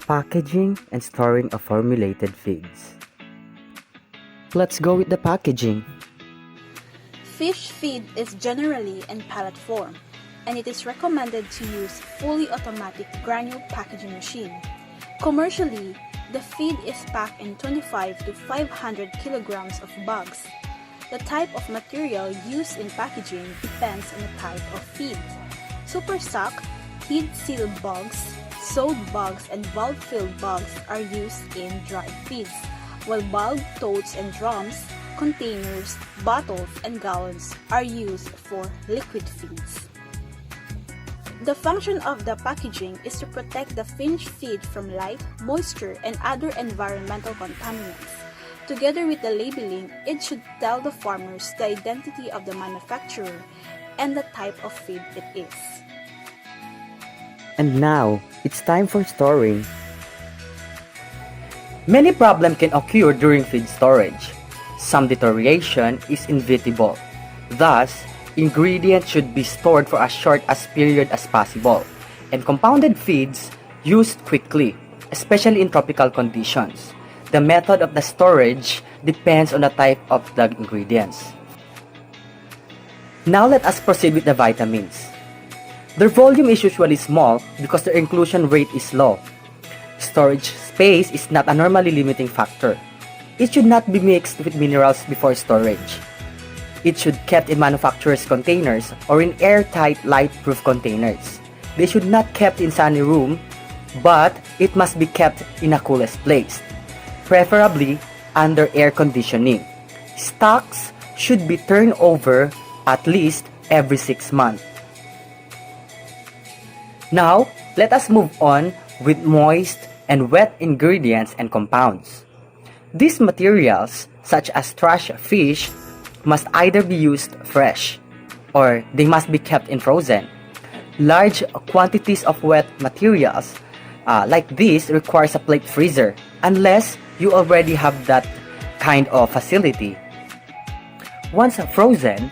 Packaging and storing of formulated feeds. Let's go with the packaging. Fish feed is generally in pellet form, and it is recommended to use fully automatic granule packaging machine. Commercially, the feed is packed in 25 to 500 kilograms of bags. The type of material used in packaging depends on the type of feed. Super sack, heat-sealed bags, sewed bags, and valve-filled bags are used in dry feeds, while bulk totes and drums, containers, bottles, and gallons are used for liquid feeds. The function of the packaging is to protect the finished feed from light, moisture, and other environmental contaminants. Together with the labeling, it should tell the farmers the identity of the manufacturer and the type of feed it is. And now, it's time for storing. Many problems can occur during feed storage. Some deterioration is inevitable. Thus, ingredients should be stored for as short as period as possible, and compounded feeds used quickly, especially in tropical conditions. The method of the storage depends on the type of the ingredients. Now let us proceed with the vitamins. Their volume is usually small because their inclusion rate is low. Storage space is not a normally limiting factor. It should not be mixed with minerals before storage. It should be kept in manufacturer's containers or in airtight light-proof containers. They should not be kept in sunny room, but it must be kept in a coolest place, preferably under air conditioning. Stocks should be turned over at least every 6 months. Now, let us move on with moist and wet ingredients and compounds. These materials, such as trash fish, must either be used fresh or they must be kept in frozen. Large quantities of wet materials like this requires a plate freezer unless you already have that kind of facility. Once frozen,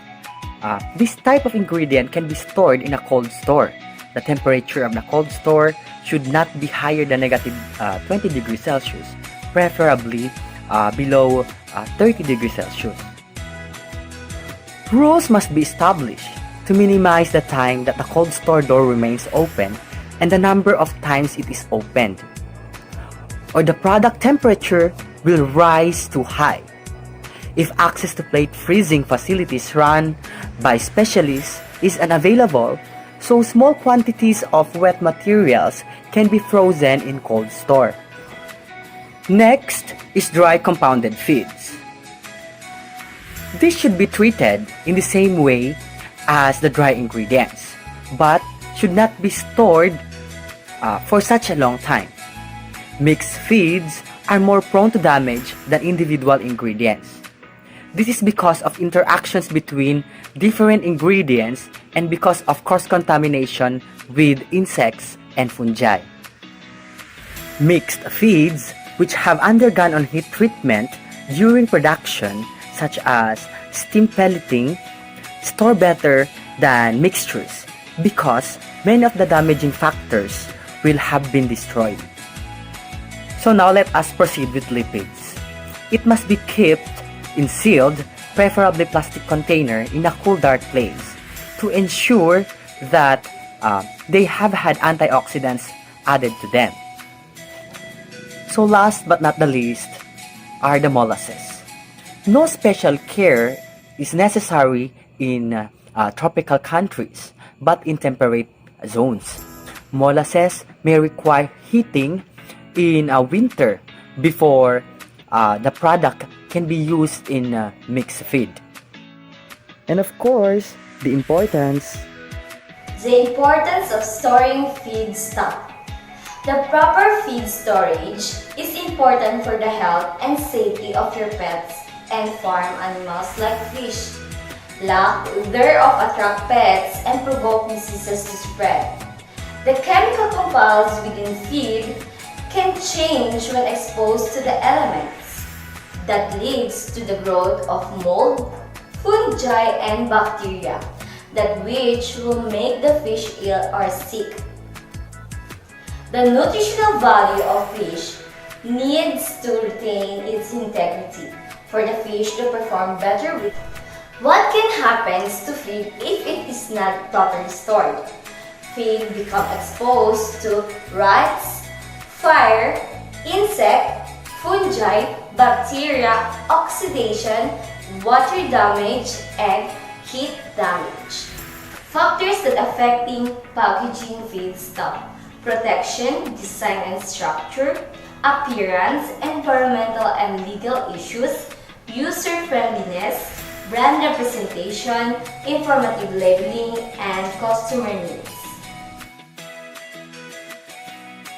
this type of ingredient can be stored in a cold store. The temperature of the cold store should not be higher than negative 20 degrees Celsius, preferably below 30 degrees Celsius. Rules must be established to minimize the time that the cold store door remains open and the number of times it is opened, or the product temperature will rise too high. If access to plate freezing facilities run by specialists is unavailable, so small quantities of wet materials can be frozen in cold store. Next is dry compounded feeds. This should be treated in the same way as the dry ingredients, but should not be stored for such a long time. Mixed feeds are more prone to damage than individual ingredients. This is because of interactions between different ingredients and because of cross-contamination with insects and fungi. Mixed feeds, which have undergone on heat treatment during production, such as steam pelleting, store better than mixtures because many of the damaging factors will have been destroyed. So now let us proceed with lipids. It must be kept in sealed, preferably plastic container in a cool dark place to ensure that they have had antioxidants added to them. So last but not the least are the molasses. No special care is necessary in tropical countries, but in temperate zones. Molasses may require heating in winter before the product can be used in mixed feed. And of course, the importance of storing feed stock. The proper feed storage is important for the health and safety of your pets and farm animals like fish. Lack thereof attract pets and provoke diseases to spread. The chemical compounds within feed can change when exposed to the elements. That leads to the growth of mold, fungi, and bacteria, that which will make the fish ill or sick. The nutritional value of fish needs to retain its integrity for the fish to perform better with. What can happen to feed if it is not properly stored? Feed become exposed to rats, fire, insect, fungi, bacteria, oxidation, water damage, and heat damage. Factors that affecting packaging feedstuff: protection, design and structure, appearance, environmental and legal issues, user-friendliness, brand representation, informative labeling, and customer needs.